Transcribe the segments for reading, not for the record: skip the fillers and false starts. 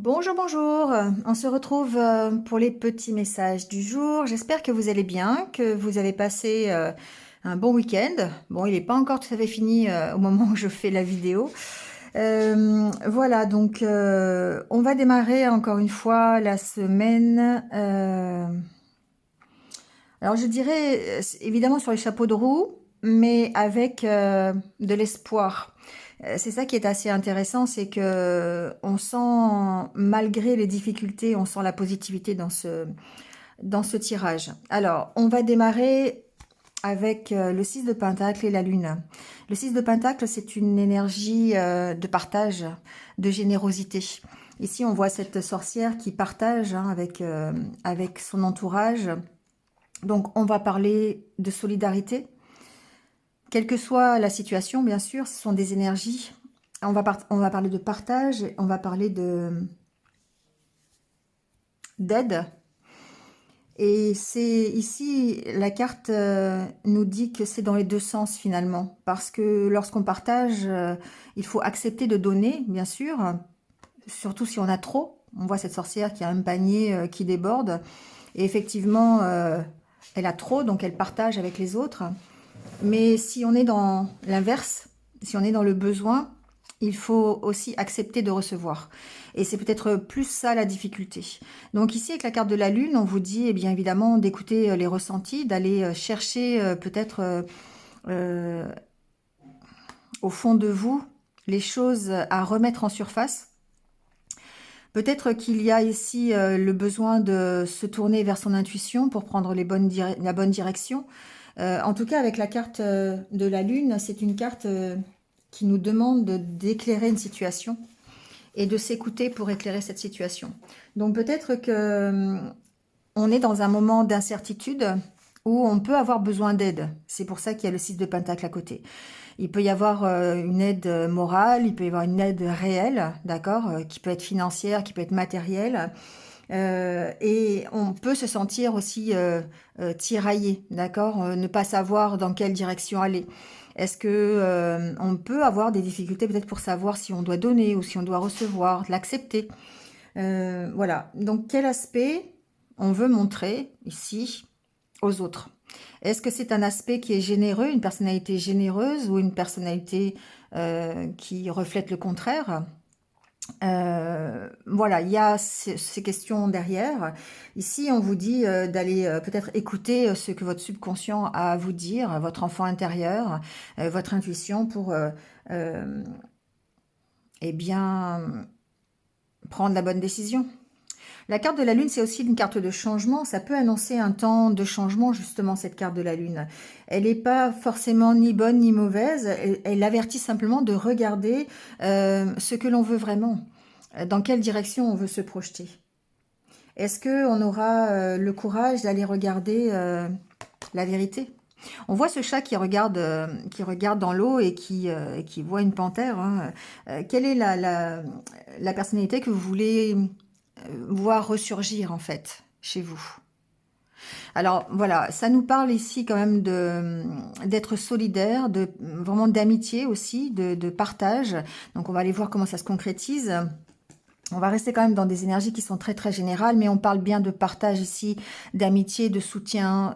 Bonjour, bonjour. On se retrouve pour les petits messages du jour. J'espère que vous allez bien, que vous avez passé un bon week-end. Bon, il n'est pas encore tout à fait fini au moment où je fais la vidéo. Voilà, donc on va démarrer encore une fois la semaine. Alors je dirais évidemment sur les chapeaux de roue, mais avec de l'espoir. C'est ça qui est assez intéressant, c'est que on sent, malgré les difficultés, on sent la positivité dans ce tirage. Alors, on va démarrer avec le 6 de Pentacle et la Lune. Le 6 de Pentacle, c'est une énergie de partage, de générosité. Ici, on voit cette sorcière qui partage avec son entourage. Donc, on va parler de solidarité. Quelle que soit la situation, bien sûr, ce sont des énergies. On va parler de partage, on va parler d'aide. Et c'est ici, la carte nous dit que c'est dans les deux sens finalement. Parce que lorsqu'on partage, il faut accepter de donner, bien sûr. Surtout si on a trop. On voit cette sorcière qui a un panier qui déborde. Et effectivement, elle a trop, donc elle partage avec les autres. Mais si on est dans l'inverse, si on est dans le besoin, il faut aussi accepter de recevoir. Et c'est peut-être plus ça la difficulté. Donc ici, avec la carte de la Lune, on vous dit, eh bien évidemment, d'écouter les ressentis, d'aller chercher peut-être au fond de vous les choses à remettre en surface. Peut-être qu'il y a ici le besoin de se tourner vers son intuition pour prendre la bonne direction. En tout cas, avec la carte de la Lune, c'est une carte qui nous demande d'éclairer une situation et de s'écouter pour éclairer cette situation. Donc peut-être que on est dans un moment d'incertitude où on peut avoir besoin d'aide. C'est pour ça qu'il y a le 6 de Pentacle à côté. Il peut y avoir une aide morale, il peut y avoir une aide réelle, d'accord, qui peut être financière, qui peut être matérielle. Et on peut se sentir aussi tiraillé, d'accord, ne pas savoir dans quelle direction aller. Est-ce que on peut avoir des difficultés peut-être pour savoir si on doit donner ou si on doit recevoir, l'accepter. Voilà. Donc quel aspect on veut montrer ici aux autres? Est-ce que c'est un aspect qui est généreux, une personnalité généreuse ou une personnalité qui reflète le contraire? Voilà, il y a ces questions derrière. Ici, on vous dit d'aller peut-être écouter ce que votre subconscient a à vous dire, votre enfant intérieur, votre intuition pour eh bien prendre la bonne décision. La carte de la Lune, c'est aussi une carte de changement. Ça peut annoncer un temps de changement, justement, cette carte de la Lune. Elle n'est pas forcément ni bonne ni mauvaise. Elle avertit simplement de regarder ce que l'on veut vraiment. Dans quelle direction on veut se projeter. Est-ce qu'on aura le courage d'aller regarder la vérité? On voit ce chat qui regarde dans l'eau et qui voit une panthère. Hein. Quelle est la personnalité que vous voulez voir ressurgir en fait chez vous? Alors voilà, ça nous parle ici quand même d'être solidaire, vraiment d'amitié aussi, de partage. Donc on va aller voir comment ça se concrétise. On va rester quand même dans des énergies qui sont très très générales, mais on parle bien de partage ici, d'amitié, de soutien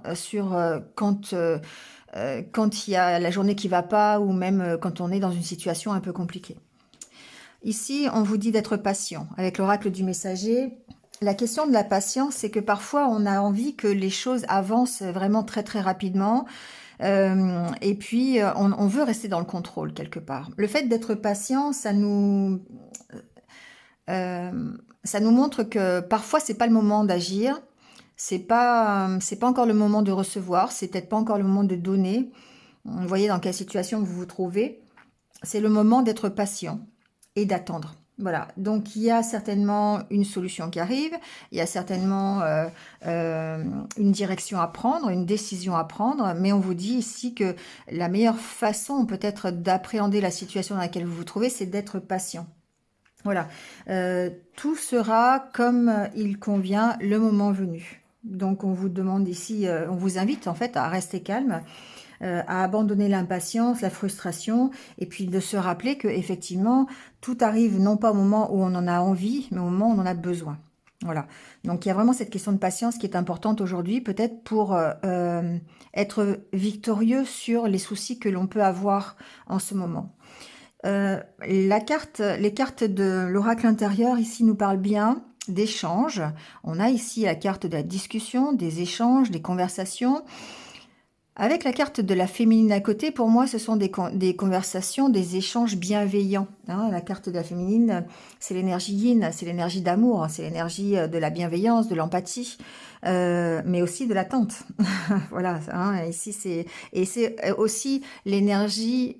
quand il y a la journée qui va pas ou même quand on est dans une situation un peu compliquée. Ici, on vous dit d'être patient. Avec l'oracle du messager, la question de la patience, c'est que parfois on a envie que les choses avancent vraiment très très rapidement. Et puis on veut rester dans le contrôle quelque part. Le fait d'être patient, ça nous montre que parfois c'est pas le moment d'agir, c'est pas encore le moment de recevoir, c'est peut-être pas encore le moment de donner. Vous voyez dans quelle situation vous vous trouvez. C'est le moment d'être patient et d'attendre. Voilà, donc il y a certainement une solution qui arrive, il y a certainement une direction à prendre, une décision à prendre, mais on vous dit ici que la meilleure façon peut-être d'appréhender la situation dans laquelle vous vous trouvez, c'est d'être patient. Voilà, tout sera comme il convient le moment venu. Donc on vous demande ici, on vous invite en fait à rester calme, à abandonner l'impatience, la frustration, et puis de se rappeler que effectivement tout arrive non pas au moment où on en a envie, mais au moment où on en a besoin. Voilà. Donc il y a vraiment cette question de patience qui est importante aujourd'hui, peut-être pour être victorieux sur les soucis que l'on peut avoir en ce moment. Les cartes de l'oracle intérieur ici nous parlent bien d'échanges. On a ici la carte de la discussion, des échanges, des conversations. Avec la carte de la féminine à côté, pour moi, ce sont des conversations, des échanges bienveillants. Hein. La carte de la féminine, c'est l'énergie yin, c'est l'énergie d'amour, c'est l'énergie de la bienveillance, de l'empathie, mais aussi de l'attente. Voilà. Hein. Ici, c'est aussi l'énergie,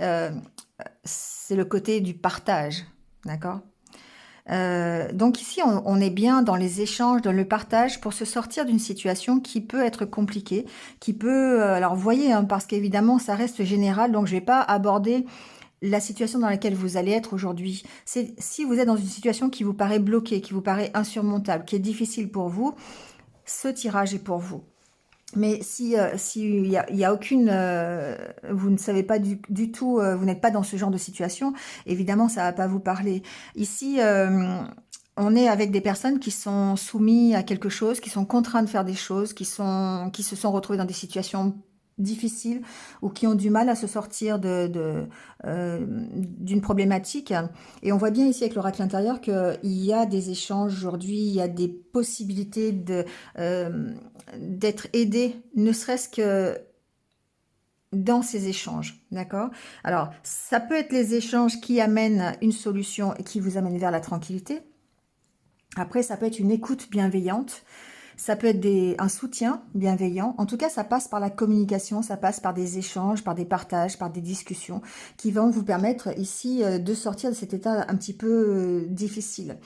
c'est le côté du partage. D'accord? Donc ici, on est bien dans les échanges, dans le partage pour se sortir d'une situation qui peut être compliquée, qui peut... alors, vous voyez, hein, parce qu'évidemment, ça reste général, donc je ne vais pas aborder la situation dans laquelle vous allez être aujourd'hui. Si vous êtes dans une situation qui vous paraît bloquée, qui vous paraît insurmontable, qui est difficile pour vous, ce tirage est pour vous. Mais si y a aucune, vous ne savez pas du tout, vous n'êtes pas dans ce genre de situation, évidemment, ça va pas vous parler. Ici, on est avec des personnes qui sont soumises à quelque chose, qui sont contraintes de faire des choses, qui se sont retrouvées dans des situations difficiles ou qui ont du mal à se sortir d'une problématique. Et on voit bien ici avec l'oracle intérieur qu'il y a des échanges aujourd'hui, il y a des possibilités d'être aidé, ne serait-ce que dans ces échanges, d'accord? Alors, ça peut être les échanges qui amènent une solution et qui vous amènent vers la tranquillité. Après, ça peut être une écoute bienveillante. Ça peut être un soutien bienveillant. En tout cas, ça passe par la communication, ça passe par des échanges, par des partages, par des discussions qui vont vous permettre ici de sortir de cet état un petit peu difficile.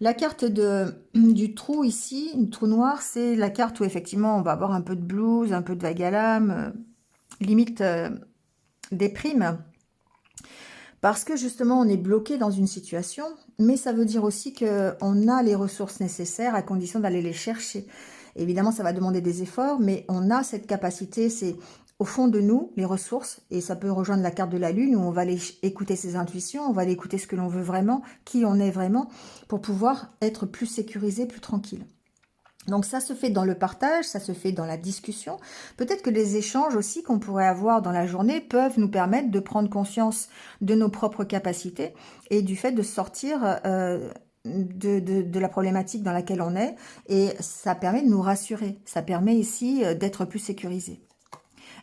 La carte du trou ici, le trou noir, c'est la carte où effectivement on va avoir un peu de blues, un peu de vague à l'âme, limite déprime. Parce que justement, on est bloqué dans une situation, mais ça veut dire aussi qu'on a les ressources nécessaires à condition d'aller les chercher. Évidemment, ça va demander des efforts, mais on a cette capacité, c'est au fond de nous, les ressources, et ça peut rejoindre la carte de la Lune, où on va aller écouter ses intuitions, on va aller écouter ce que l'on veut vraiment, qui on est vraiment, pour pouvoir être plus sécurisé, plus tranquille. Donc ça se fait dans le partage, ça se fait dans la discussion. Peut-être que les échanges aussi qu'on pourrait avoir dans la journée peuvent nous permettre de prendre conscience de nos propres capacités et du fait de sortir de la problématique dans laquelle on est. Et ça permet de nous rassurer, ça permet ici d'être plus sécurisé.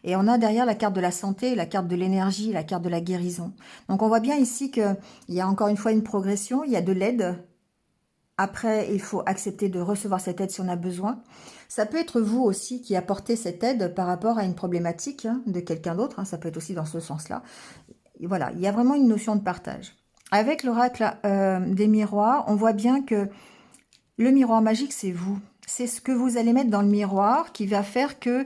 Et on a derrière la carte de la santé, la carte de l'énergie, la carte de la guérison. Donc on voit bien ici qu'il y a encore une fois une progression, il y a de l'aide. Après, il faut accepter de recevoir cette aide si on a besoin. Ça peut être vous aussi qui apportez cette aide par rapport à une problématique de quelqu'un d'autre. Ça peut être aussi dans ce sens-là. Voilà, il y a vraiment une notion de partage. Avec l'oracle des miroirs, on voit bien que le miroir magique, c'est vous. C'est ce que vous allez mettre dans le miroir qui va faire que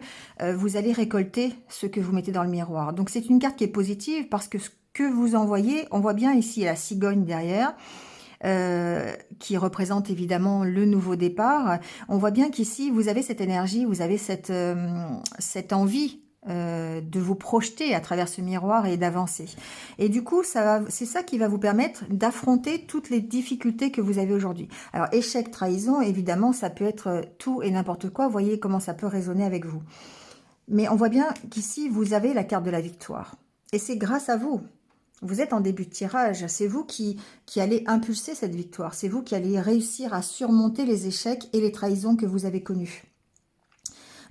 vous allez récolter ce que vous mettez dans le miroir. Donc, c'est une carte qui est positive parce que ce que vous envoyez, on voit bien ici la cigogne derrière, qui représente évidemment le nouveau départ. On voit bien qu'ici, vous avez cette énergie, vous avez cette envie de vous projeter à travers ce miroir et d'avancer. Et du coup, c'est ça qui va vous permettre d'affronter toutes les difficultés que vous avez aujourd'hui. Alors, échec, trahison, évidemment, ça peut être tout et n'importe quoi. Vous voyez comment ça peut résonner avec vous. Mais on voit bien qu'ici, vous avez la carte de la victoire. Et c'est grâce à vous. Vous êtes en début de tirage, c'est vous qui allez impulser cette victoire, c'est vous qui allez réussir à surmonter les échecs et les trahisons que vous avez connus.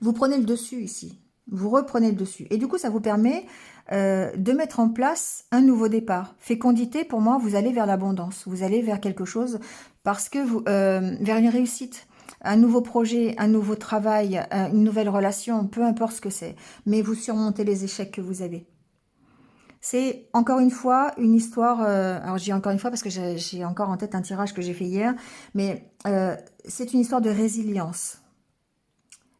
Vous prenez le dessus ici, vous reprenez le dessus. Et du coup, ça vous permet de mettre en place un nouveau départ. Fécondité, pour moi, vous allez vers l'abondance, vous allez vers quelque chose parce que vers une réussite. Un nouveau projet, un nouveau travail, une nouvelle relation, peu importe ce que c'est. Mais vous surmontez les échecs que vous avez. C'est encore une fois une histoire, alors je dis encore une fois parce que j'ai encore en tête un tirage que j'ai fait hier, mais c'est une histoire de résilience.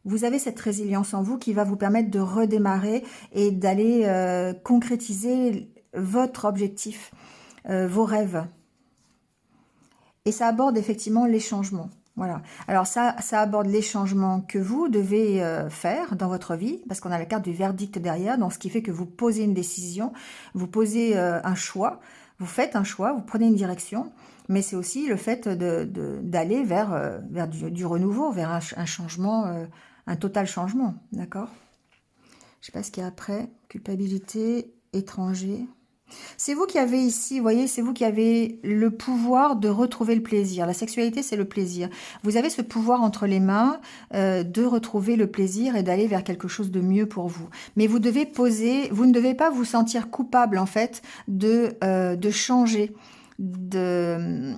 Vous avez cette résilience en vous qui va vous permettre de redémarrer et d'aller concrétiser votre objectif, vos rêves. Et ça aborde effectivement les changements. Voilà. Alors ça aborde les changements que vous devez faire dans votre vie, parce qu'on a la carte du verdict derrière, donc ce qui fait que vous posez une décision, vous posez un choix, vous faites un choix, vous prenez une direction, mais c'est aussi le fait d'aller vers du renouveau, vers un changement, un total changement, d'accord? Je sais pas ce qu'il y a après, culpabilité, étranger. C'est vous qui avez ici, vous voyez, c'est vous qui avez le pouvoir de retrouver le plaisir. La sexualité, c'est le plaisir. Vous avez ce pouvoir entre les mains de retrouver le plaisir et d'aller vers quelque chose de mieux pour vous. Mais vous devez poser, vous ne devez pas vous sentir coupable, en fait, de changer, de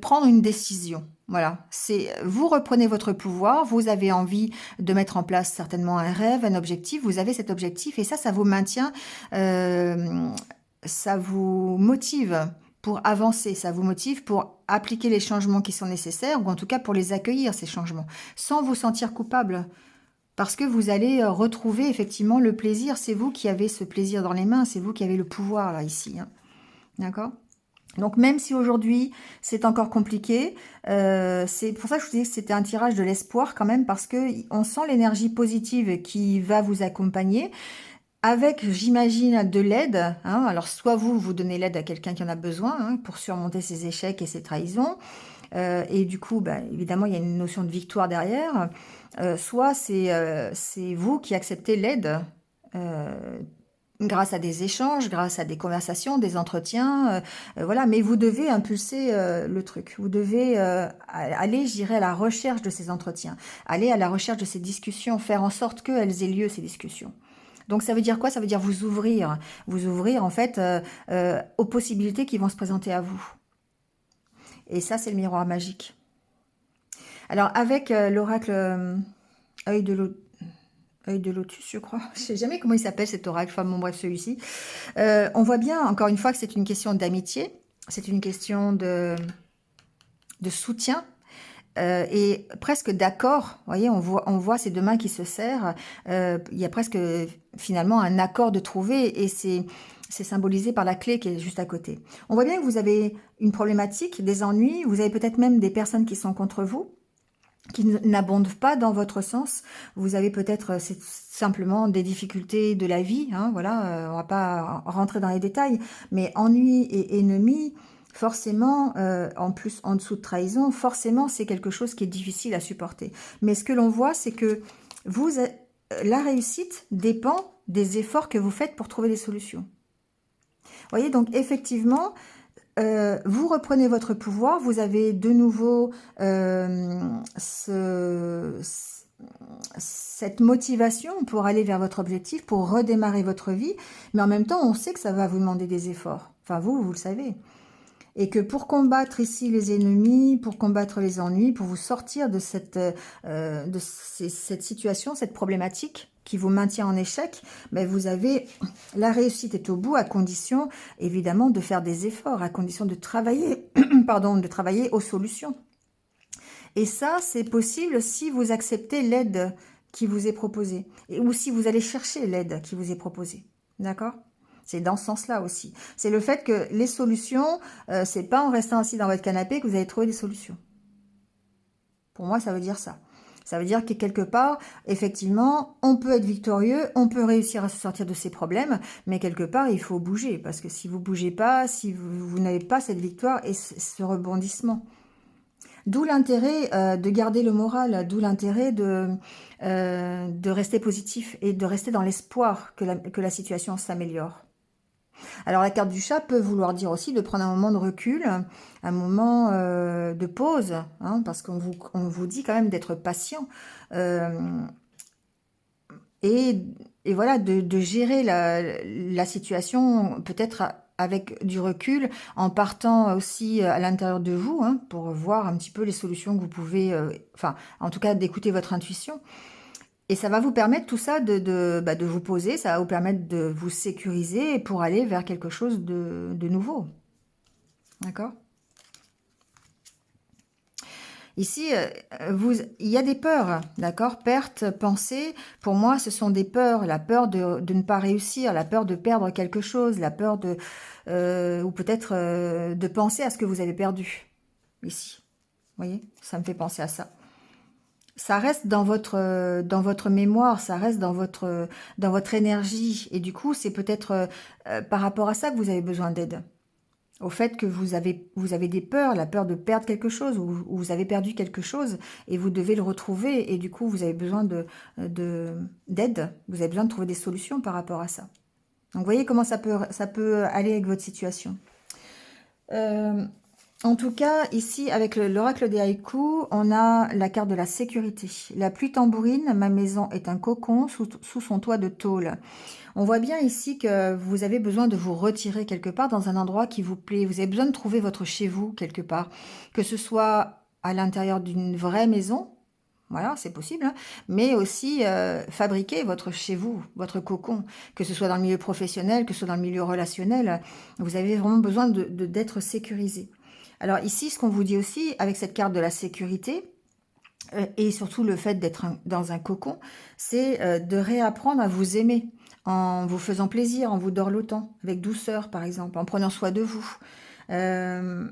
prendre une décision. Voilà, c'est vous reprenez votre pouvoir, vous avez envie de mettre en place certainement un rêve, un objectif, vous avez cet objectif et ça vous maintient, ça vous motive pour avancer, ça vous motive pour appliquer les changements qui sont nécessaires ou en tout cas pour les accueillir, ces changements, sans vous sentir coupable. Parce que vous allez retrouver effectivement le plaisir, c'est vous qui avez ce plaisir dans les mains, c'est vous qui avez le pouvoir là, ici. Hein. D'accord ? Donc même si aujourd'hui c'est encore compliqué, c'est pour ça que je vous disais que c'était un tirage de l'espoir quand même, parce que on sent l'énergie positive qui va vous accompagner, avec, j'imagine, de l'aide. Hein. Alors soit vous donnez l'aide à quelqu'un qui en a besoin hein, pour surmonter ses échecs et ses trahisons, et du coup, bah, évidemment, il y a une notion de victoire derrière, soit c'est vous qui acceptez l'aide, grâce à des échanges, grâce à des conversations, des entretiens, voilà. Mais vous devez impulser le truc. Vous devez aller, je dirais, à la recherche de ces entretiens, aller à la recherche de ces discussions, faire en sorte qu'elles aient lieu, ces discussions. Donc ça veut dire quoi? Ça veut dire vous ouvrir en fait aux possibilités qui vont se présenter à vous. Et ça, c'est le miroir magique. Alors avec l'oracle œil de l'autre. Œil de lotus, je crois. Je sais jamais comment il s'appelle cet oracle. Enfin, bon, bref, celui-ci. On voit bien, encore une fois, que c'est une question d'amitié. C'est une question de soutien et presque d'accord. Vous voyez, on voit ces deux mains qui se serrent. Il y a presque, finalement, un accord de trouver et c'est symbolisé par la clé qui est juste à côté. On voit bien que vous avez une problématique, des ennuis. Vous avez peut-être même des personnes qui sont contre vous, qui n'abondent pas dans votre sens. Vous avez peut-être c'est simplement des difficultés de la vie, hein, voilà, on va pas rentrer dans les détails, mais ennui et ennemi, forcément, en plus en dessous de trahison, forcément c'est quelque chose qui est difficile à supporter. Mais ce que l'on voit, c'est que vous, la réussite dépend des efforts que vous faites pour trouver des solutions. Vous voyez, donc effectivement, vous reprenez votre pouvoir, vous avez de nouveau cette motivation pour aller vers votre objectif, pour redémarrer votre vie, mais en même temps, on sait que ça va vous demander des efforts. Enfin, vous le savez. Et que pour combattre ici les ennemis, pour combattre les ennuis, pour vous sortir de cette situation, cette problématique qui vous maintient en échec, ben vous avez, la réussite est au bout à condition, évidemment, de faire des efforts, à condition de travailler, pardon, de travailler aux solutions. Et ça, c'est possible si vous acceptez l'aide qui vous est proposée, ou si vous allez chercher l'aide qui vous est proposée. D'accord ? C'est dans ce sens-là aussi. C'est le fait que les solutions, c'est pas en restant assis dans votre canapé que vous allez trouver des solutions. Pour moi, ça veut dire ça. Ça veut dire que quelque part, effectivement, on peut être victorieux, on peut réussir à se sortir de ses problèmes, mais quelque part, il faut bouger. Parce que si vous bougez pas, si vous n'avez pas cette victoire et ce rebondissement. D'où l'intérêt de garder le moral, d'où l'intérêt de rester positif et de rester dans l'espoir que la situation s'améliore. Alors la carte du chat peut vouloir dire aussi de prendre un moment de recul, un moment de pause, hein, parce qu'on vous dit quand même d'être patient et voilà, de gérer la situation peut-être avec du recul, en partant aussi à l'intérieur de vous, hein, pour voir un petit peu les solutions que vous pouvez, enfin en tout cas d'écouter votre intuition. Et ça va vous permettre tout ça de vous poser, ça va vous permettre de vous sécuriser pour aller vers quelque chose de nouveau. D'accord ? Ici, il y a des peurs, d'accord ? Perte, pensée, pour moi, ce sont des peurs. La peur de ne pas réussir, la peur de perdre quelque chose, la peur ou peut-être de penser à ce que vous avez perdu, ici. Vous voyez, ça me fait penser à ça. Ça reste dans votre mémoire, ça reste dans votre énergie. Et du coup, c'est peut-être par rapport à ça que vous avez besoin d'aide. Au fait que vous avez des peurs, la peur de perdre quelque chose, ou vous avez perdu quelque chose, et vous devez le retrouver, et du coup, vous avez besoin d'aide, vous avez besoin de trouver des solutions par rapport à ça. Donc, vous voyez comment ça peut aller avec votre situation. Euh, En tout cas, ici, avec l'oracle des haïkus, on a la carte de la sécurité. La pluie tambourine, ma maison est un cocon sous son toit de tôle. On voit bien ici que vous avez besoin de vous retirer quelque part dans un endroit qui vous plaît. Vous avez besoin de trouver votre chez vous quelque part. Que ce soit à l'intérieur d'une vraie maison, voilà, c'est possible, hein, mais aussi fabriquer votre chez vous, votre cocon. Que ce soit dans le milieu professionnel, que ce soit dans le milieu relationnel. Vous avez vraiment besoin d'être sécurisé. Alors ici, ce qu'on vous dit aussi, avec cette carte de la sécurité, et surtout le fait d'être dans un cocon, c'est de réapprendre à vous aimer, en vous faisant plaisir, en vous dorlotant, avec douceur par exemple, en prenant soin de vous. Euh,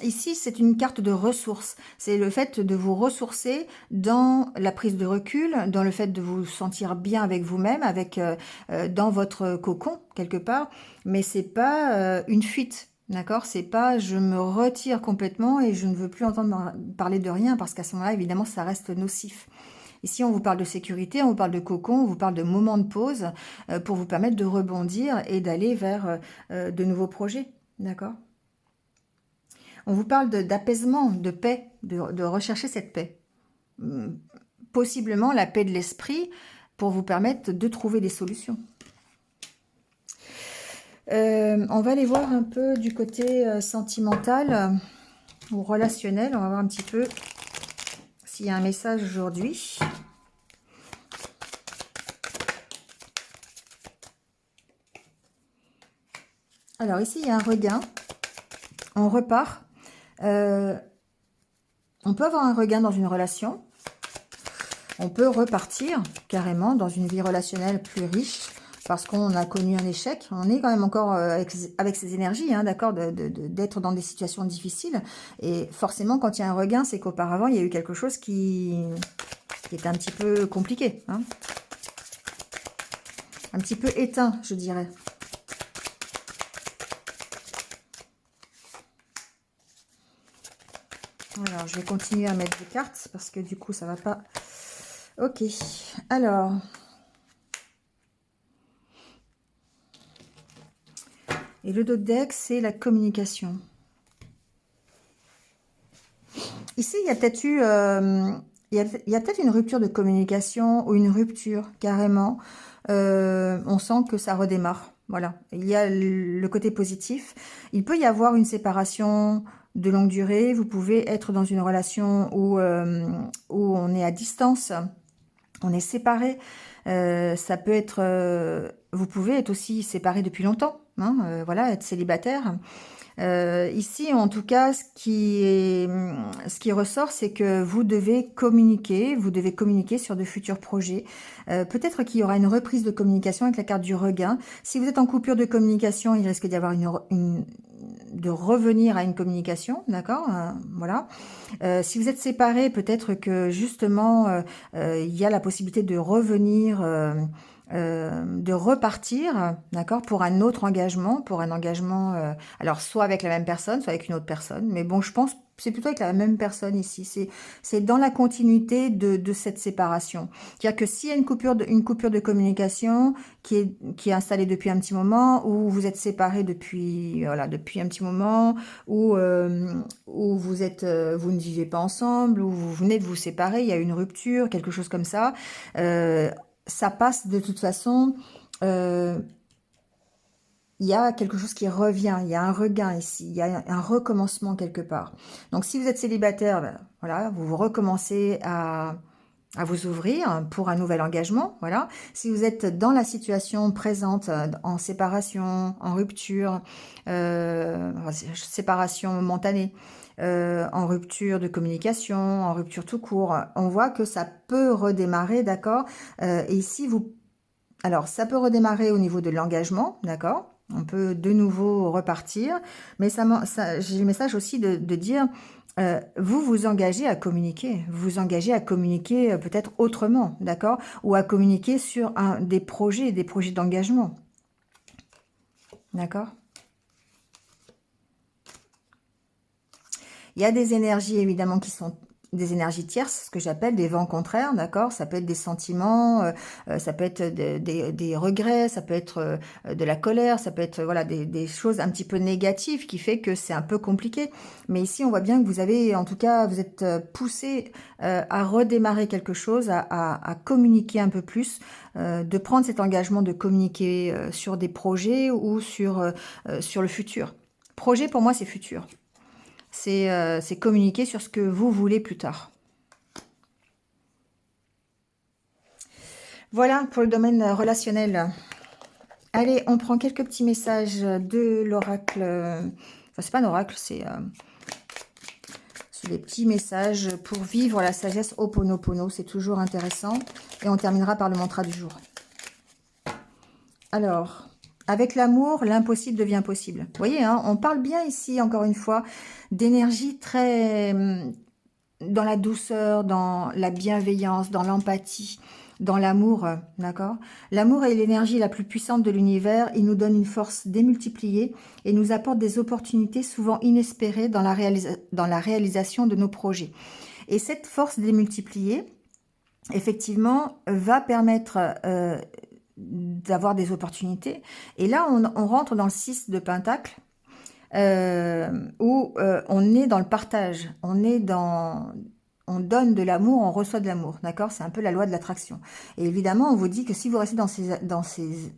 Ici, c'est une carte de ressources. C'est le fait de vous ressourcer dans la prise de recul, dans le fait de vous sentir bien avec vous-même, dans votre cocon quelque part. Mais c'est pas une fuite, d'accord? C'est pas je me retire complètement et je ne veux plus entendre parler de rien parce qu'à ce moment-là, évidemment, ça reste nocif. Ici, on vous parle de sécurité, on vous parle de cocon, on vous parle de moments de pause pour vous permettre de rebondir et d'aller vers de nouveaux projets, d'accord? On vous parle d'apaisement, de paix, de rechercher cette paix. Possiblement la paix de l'esprit pour vous permettre de trouver des solutions. On va aller voir un peu du côté sentimental ou relationnel. On va voir un petit peu s'il y a un message aujourd'hui. Alors ici, il y a un regain. On repart. On peut avoir un regain dans une relation. On peut repartir carrément dans une vie relationnelle plus riche parce qu'on a connu un échec. On est quand même encore avec ces énergies, hein, d'accord, d'être dans des situations difficiles. Et forcément, quand il y a un regain, c'est qu'auparavant, il y a eu quelque chose qui était un petit peu compliqué. Hein. Un petit peu éteint, je dirais. Alors, je vais continuer à mettre des cartes parce que du coup, ça va pas... Ok, alors... Et le dos de deck, c'est la communication. Ici, il y a peut-être eu... il y a peut-être une rupture de communication ou une rupture, carrément. On sent que ça redémarre. Voilà, il y a le côté positif. Il peut y avoir une séparation de longue durée. Vous pouvez être dans une relation où on est à distance, on est séparés. Ça peut être... vous pouvez être aussi séparés depuis longtemps. Hein, voilà, être célibataire. Ici, en tout cas, ce qui ressort, c'est que vous devez communiquer sur de futurs projets. Peut-être qu'il y aura une reprise de communication avec la carte du regain. Si vous êtes en coupure de communication, il risque d'y avoir de revenir à une communication, d'accord, voilà. Si vous êtes séparés, peut-être que justement, il y a la possibilité de revenir... de repartir, d'accord, pour un autre engagement, alors soit avec la même personne, soit avec une autre personne, mais bon, je pense que c'est plutôt avec la même personne ici, c'est dans la continuité de cette séparation. C'est-à-dire que s'il y a une coupure de communication qui est installée depuis un petit moment, ou vous êtes séparés depuis un petit moment, ou vous ne vivez pas ensemble, ou vous venez de vous séparer, il y a une rupture, quelque chose comme ça, ça passe de toute façon, il y a quelque chose qui revient, il y a un regain ici, il y a un recommencement quelque part. Donc si vous êtes célibataire, ben, voilà, vous recommencez à vous ouvrir pour un nouvel engagement, voilà. Si vous êtes dans la situation présente, en séparation, en rupture, séparation momentanée, en rupture de communication, en rupture tout court, on voit que ça peut redémarrer, d'accord. Et ici, alors ça peut redémarrer au niveau de l'engagement, d'accord. On peut de nouveau repartir, mais j'ai le message aussi de dire vous vous engagez à communiquer. Vous vous engagez à communiquer peut-être autrement, d'accord? Ou à communiquer sur des projets d'engagement, d'accord? Il y a des énergies évidemment qui sont des énergies tierces, ce que j'appelle des vents contraires, d'accord? Ça peut être des sentiments, ça peut être des regrets, ça peut être de la colère, ça peut être voilà des choses un petit peu négatives qui fait que c'est un peu compliqué. Mais ici, on voit bien que vous avez, en tout cas, vous êtes poussé à redémarrer quelque chose, à communiquer un peu plus, de prendre cet engagement de communiquer sur des projets ou sur le futur. Projet, pour moi, c'est futur. C'est communiquer sur ce que vous voulez plus tard. Voilà pour le domaine relationnel. Allez, on prend quelques petits messages de l'oracle. Enfin, c'est pas un oracle, c'est des petits messages pour vivre la sagesse Ho'oponopono. C'est toujours intéressant. Et on terminera par le mantra du jour. Alors, avec l'amour, l'impossible devient possible. Vous voyez, hein, on parle bien ici, encore une fois, d'énergie très dans la douceur, dans la bienveillance, dans l'empathie, dans l'amour, d'accord? L'amour est l'énergie la plus puissante de l'univers. Il nous donne une force démultipliée et nous apporte des opportunités souvent inespérées dans la réalisation de nos projets. Et cette force démultipliée, effectivement, va permettre d'avoir des opportunités. Et là, on rentre dans le 6 de Pentacle, où on est dans le partage, on donne de l'amour, on reçoit de l'amour, d'accord? C'est un peu la loi de l'attraction. Et évidemment, on vous dit que si vous restez dans ces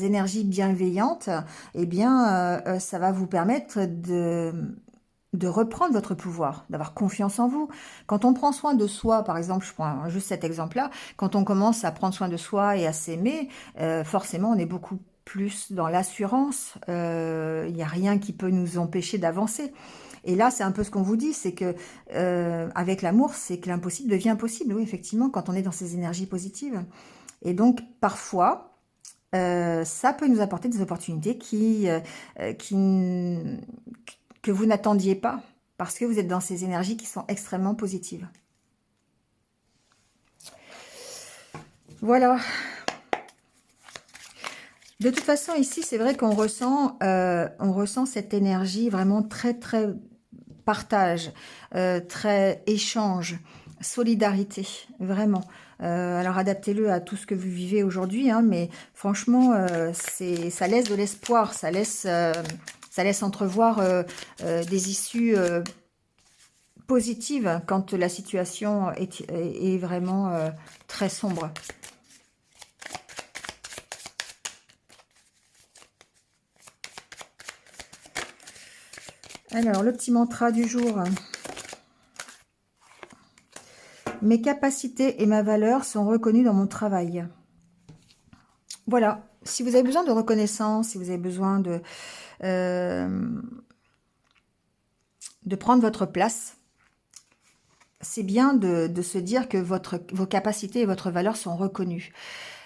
énergies bienveillantes, eh bien, ça va vous permettre de reprendre votre pouvoir, d'avoir confiance en vous. Quand on prend soin de soi, par exemple, je prends juste cet exemple-là, quand on commence à prendre soin de soi et à s'aimer, forcément, on est beaucoup plus dans l'assurance. Il n'y a rien qui peut nous empêcher d'avancer. Et là, c'est un peu ce qu'on vous dit, c'est que avec l'amour, c'est que l'impossible devient possible. Oui, effectivement, quand on est dans ces énergies positives. Et donc, parfois, ça peut nous apporter des opportunités que vous n'attendiez pas, parce que vous êtes dans ces énergies qui sont extrêmement positives. Voilà. De toute façon, ici, c'est vrai qu'on ressent cette énergie vraiment très, très partage, très échange, solidarité, vraiment. Alors, adaptez-le à tout ce que vous vivez aujourd'hui, hein, mais franchement, ça laisse de l'espoir, ça laisse entrevoir des issues positives quand la situation est vraiment très sombre. Alors, le petit mantra du jour. Mes capacités et ma valeur sont reconnues dans mon travail. Voilà. Si vous avez besoin de reconnaissance, si vous avez besoin de prendre votre place, c'est bien de se dire que vos capacités et votre valeur sont reconnues.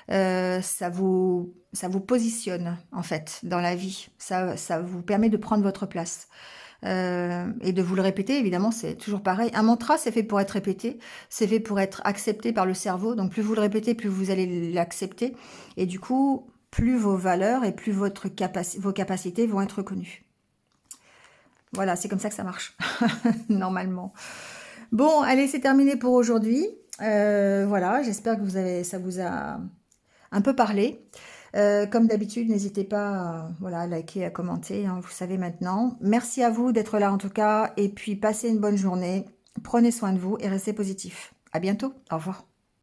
Ça vous positionne, en fait, dans la vie. Ça vous permet de prendre votre place. Et de vous le répéter, évidemment, c'est toujours pareil. Un mantra, c'est fait pour être répété, c'est fait pour être accepté par le cerveau. Donc, plus vous le répétez, plus vous allez l'accepter. Et du coup, plus vos valeurs et plus vos capacités vont être reconnues. Voilà, c'est comme ça que ça marche, normalement. Bon, allez, c'est terminé pour aujourd'hui. Voilà, j'espère que ça vous a un peu parlé. Comme d'habitude, n'hésitez pas à liker, à commenter, hein, vous savez maintenant. Merci à vous d'être là en tout cas, et puis passez une bonne journée. Prenez soin de vous et restez positifs. À bientôt, au revoir.